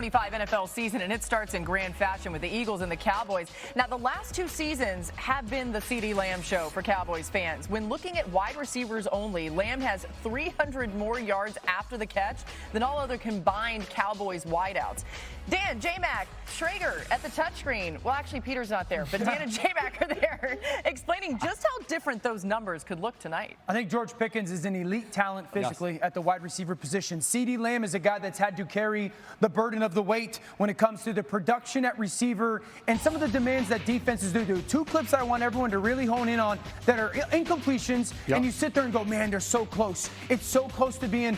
25 NFL season, and it starts in grand fashion with the Eagles and the Cowboys. Now, the last two seasons have been the CeeDee Lamb show for Cowboys fans. When looking at wide receivers only, Lamb has 300 more yards after the catch than all other combined Cowboys wideouts. Dan, J-Mac, Schrager at the touchscreen. Well, actually, Peter's not there, but Dan and J-Mac are there explaining just how different those numbers could look tonight. I think George Pickens is an elite talent physically at the wide receiver position. CeeDee Lamb is a guy that's had to carry the burden of the weight when it comes to the production at receiver and some of the demands that defenses do. Two clips I want everyone to really hone in on that are incompletions, and you sit there and go, man, they're so close. It's so close to being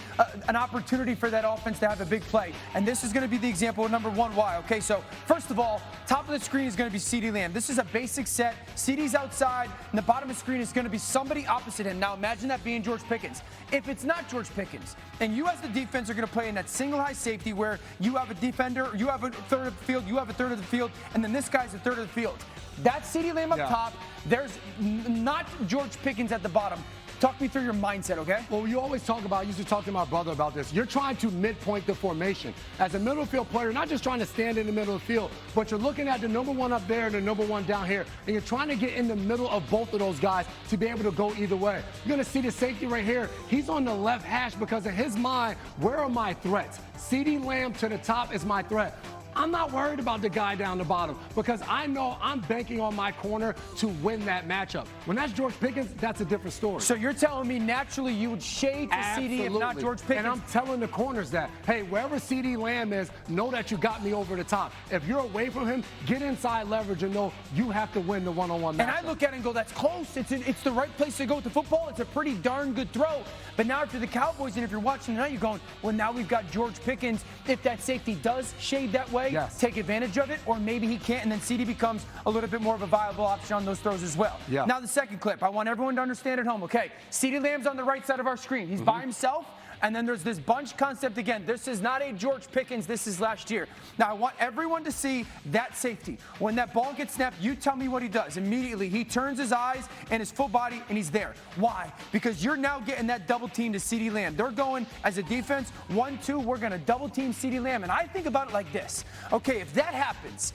an opportunity for that offense to have a big play. And this is going to be the example of number one why. Okay, so first of all, top of the screen is going to be CeeDee Lamb. This is a basic set. CeeDee's outside, and the bottom of the screen is going to be somebody opposite him. Now imagine that being George Pickens. If it's not George Pickens, and you as the defense are going to play in that single high safety where you have a defender, you have a third of the field, you have a third of the field, and then this guy's a third of the field. That's CeeDee Lamb up top. There's not George Pickens at the bottom. Talk me through your mindset, okay? Well, you always talk about, I used to talk to my brother about this. You're trying to midpoint the formation. As a middle field player, not just trying to stand in the middle of the field, but you're looking at the number one up there and the number one down here, and you're trying to get in the middle of both of those guys to be able to go either way. You're going to see the safety right here. He's on the left hash because in his mind, where are my threats? CeeDee Lamb to the top is my threat. I'm not worried about the guy down the bottom because I know I'm banking on my corner to win that matchup. When that's George Pickens, that's a different story. So you're telling me naturally you would shade to CeeDee if not George Pickens? And I'm telling the corners that, hey, wherever CeeDee Lamb is, know that you got me over the top. If you're away from him, get inside leverage and know you have to win the one-on-one matchup. And I look at it and go, that's close. It's the right place to go with the football. It's a pretty darn good throw. But now if you're the Cowboys and if you're watching tonight, you're going, well, now we've got George Pickens. If that safety does shade that way, take advantage of it, or maybe he can't, and then CeeDee becomes a little bit more of a viable option on those throws as well. Now the second clip, I want everyone to understand at home, okay, CeeDee Lamb's on the right side of our screen. He's by himself, and then there's this bunch concept again. This is not a George Pickens, this is last year. Now I want everyone to see that safety. When that ball gets snapped, you tell me what he does. Immediately, he turns his eyes and his full body, and he's there. Why? Because you're now getting that double team to CeeDee Lamb. They're going, as a defense, 1-2, we're gonna double team CeeDee Lamb. And I think about it like this. Okay, if that happens,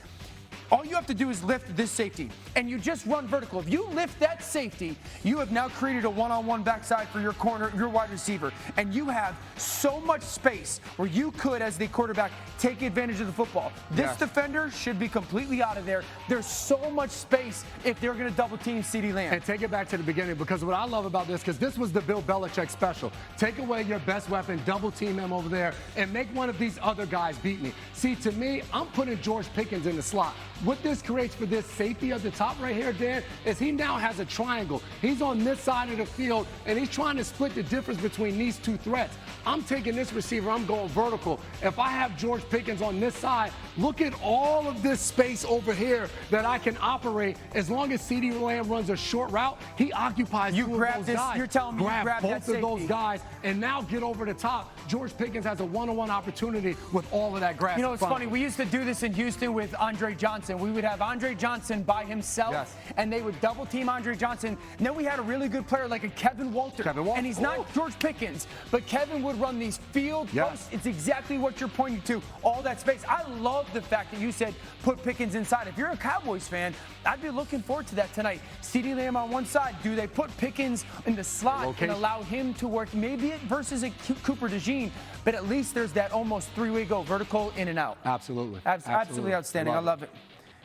all you have to do is lift this safety, and you just run vertical. If you lift that safety, you have now created a one-on-one backside for your corner, your wide receiver, and you have so much space where you could, as the quarterback, take advantage of the football. This defender should be completely out of there. There's so much space if they're going to double team CeeDee Lamb. And take it back to the beginning, because what I love about this, because this was the Bill Belichick special. Take away your best weapon, double team him over there, and make one of these other guys beat me. See, to me, I'm putting George Pickens in the slot. What this creates for this safety at the top right here, Dan, is he now has a triangle. He's on this side of the field, and he's trying to split the difference between these two threats. I'm taking this receiver, I'm going vertical. If I have George Pickens on this side, look at all of this space over here that I can operate. As long as CeeDee Lamb runs a short route, he occupies two of those guys. You're telling me you grab both of those guys and now get over the top. George Pickens has a one-on-one opportunity with all of that grass. You know, it's funny. We used to do this in Houston with Andre Johnson. We would have Andre Johnson by himself, and they would double team Andre Johnson. And then we had a really good player like a Kevin Walter. And he's not George Pickens, but Kevin would run these field posts. It's exactly what you're pointing to, all that space. I love the fact that you said put Pickens inside. If you're a Cowboys fan, I'd be looking forward to that tonight. CeeDee Lamb on one side. Do they put Pickens in the slot and allow him to work? Maybe it versus a Cooper DeJean, but at least there's that almost three-way go, vertical, in and out. Absolutely. Absolutely outstanding. I love it.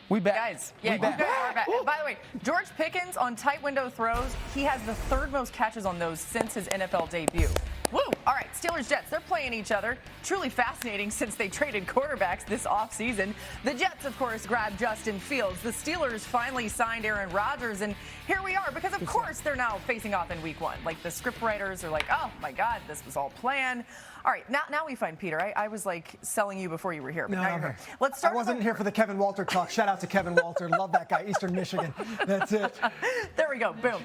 We bet. Guys, we're back. By the way, George Pickens on tight window throws, he has the third most catches on those since his NFL debut. Woo! All right, Steelers-Jets, they're playing each other. Truly fascinating since they traded quarterbacks this offseason. The Jets, of course, grabbed Justin Fields. The Steelers finally signed Aaron Rodgers, and here we are because, of course, they're now facing off in Week 1. Like, the scriptwriters are like, oh, my God, this was all planned. All right, now we find Peter. I was, like, selling you before you were here, but now you're here. Let's start. I wasn't here for the Kevin Walter talk. Shout out to Kevin Walter. Love that guy, Eastern Michigan. That's it. There we go. Boom.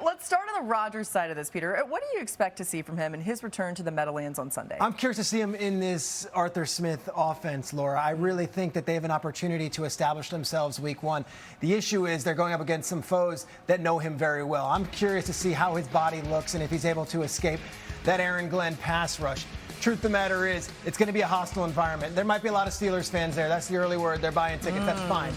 Let's start on the Rodgers side of this, Peter. What do you expect to see from him in his return to the Meadowlands on Sunday? I'm curious to see him in this Arthur Smith offense, Laura. I really think that they have an opportunity to establish themselves Week 1. The issue is they're going up against some foes that know him very well. I'm curious to see how his body looks and if he's able to escape that Aaron Glenn pass rush. truth of the matter is, it's going to be a hostile environment. There might be a lot of Steelers fans there. That's the early word. They're buying tickets. That's fine.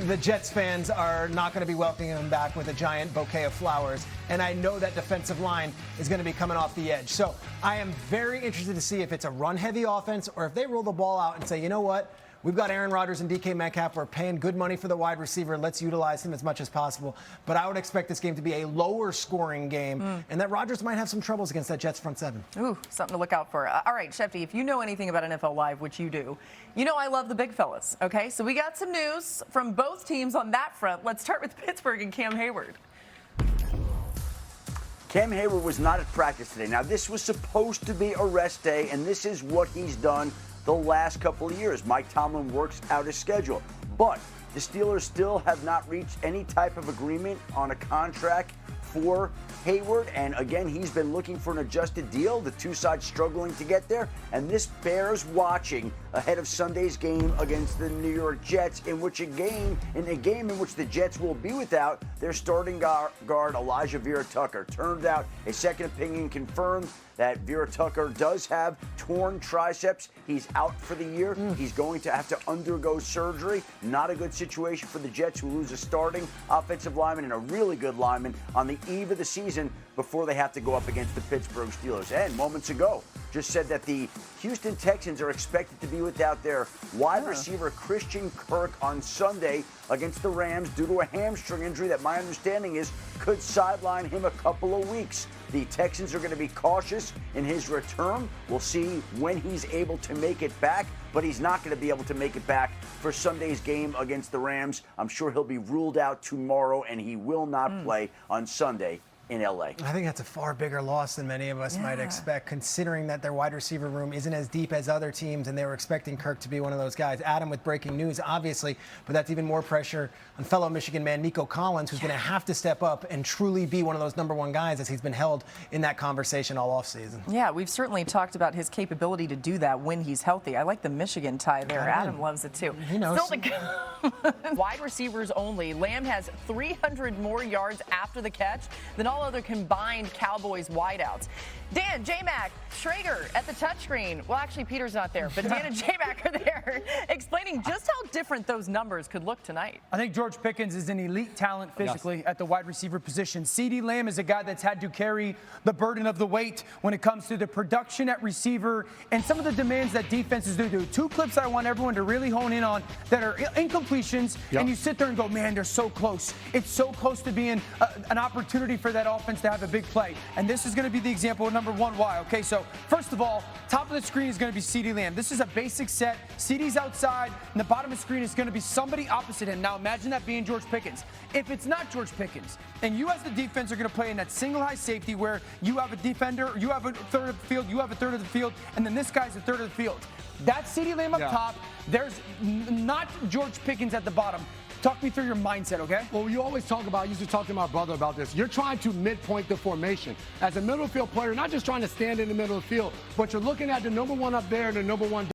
The Jets fans are not going to be welcoming them back with a giant bouquet of flowers. And I know that defensive line is going to be coming off the edge. So I am very interested to see if it's a run-heavy offense or if they roll the ball out and say, you know what? We've got Aaron Rodgers and DK Metcalf. We're paying good money for the wide receiver. Let's utilize him as much as possible. But I would expect this game to be a lower scoring game and that Rodgers might have some troubles against that Jets front seven. Ooh, something to look out for. All right, Shefty, if you know anything about NFL Live, which you do, you know I love the big fellas, okay? So we got some news from both teams on that front. Let's start with Pittsburgh and Cam Hayward. Cam Hayward was not at practice today. Now, this was supposed to be a rest day, and this is what he's done the last couple of years. Mike Tomlin works out his schedule. But the Steelers still have not reached any type of agreement on a contract for Hayward. And again, he's been looking for an adjusted deal. The two sides struggling to get there. And this bears watching ahead of Sunday's game against the New York Jets, in a game in which the Jets will be without their starting guard Elijah Vera-Tucker. Turned out a second opinion confirmed that Vera-Tucker does have torn triceps. He's out for the year. He's going to have to undergo surgery. Not a good situation for the Jets, who lose a starting offensive lineman and a really good lineman on the eve of the season before they have to go up against the Pittsburgh Steelers. And moments ago, just said that the Houston Texans are expected to be without their wide receiver Christian Kirk on Sunday against the Rams due to a hamstring injury that my understanding is could sideline him a couple of weeks. The Texans are going to be cautious in his return. We'll see when he's able to make it back, but he's not going to be able to make it back for Sunday's game against the Rams. I'm sure he'll be ruled out tomorrow, and he will not play on Sunday in LA. I think that's a far bigger loss than many of us might expect, considering that their wide receiver room isn't as deep as other teams, and they were expecting Kirk to be one of those guys. Adam with breaking news, obviously, but that's even more pressure on fellow Michigan man Nico Collins, who's going to have to step up and truly be one of those number one guys, as he's been held in that conversation all offseason. Yeah, we've certainly talked about his capability to do that when he's healthy. I like the Michigan tie there. Adam loves it too. He knows. Still to wide receivers only. Lamb has 300 more yards after the catch than all other combined Cowboys wideouts. Dan, J-Mac, Schrager at the touchscreen. Well, actually, Peter's not there, but Dan and J-Mac are there explaining just how different those numbers could look tonight. I think George Pickens is an elite talent physically at the wide receiver position. CeeDee Lamb is a guy that's had to carry the burden of the weight when it comes to the production at receiver and some of the demands that defenses do. Two clips I want everyone to really hone in on that are incompletions, and you sit there and go, man, they're so close. It's so close to being an opportunity for that offense to have a big play. And this is going to be the example of number one why. Okay, so first of all, top of the screen is going to be CeeDee Lamb. This is a basic set. CeeDee's outside, and the bottom of the screen is going to be somebody opposite him. Now imagine that being George Pickens. If it's not George Pickens, and you as the defense are going to play in that single high safety where you have a defender, you have a third of the field, you have a third of the field, and then this guy's a third of the field. That's CeeDee Lamb up top. There's not George Pickens at the bottom. Talk me through your mindset, okay? Well, you always talk about, I used to talk to my brother about this. You're trying to midpoint the formation. As a middle field player, not just trying to stand in the middle of the field, but you're looking at the number one up there and the number one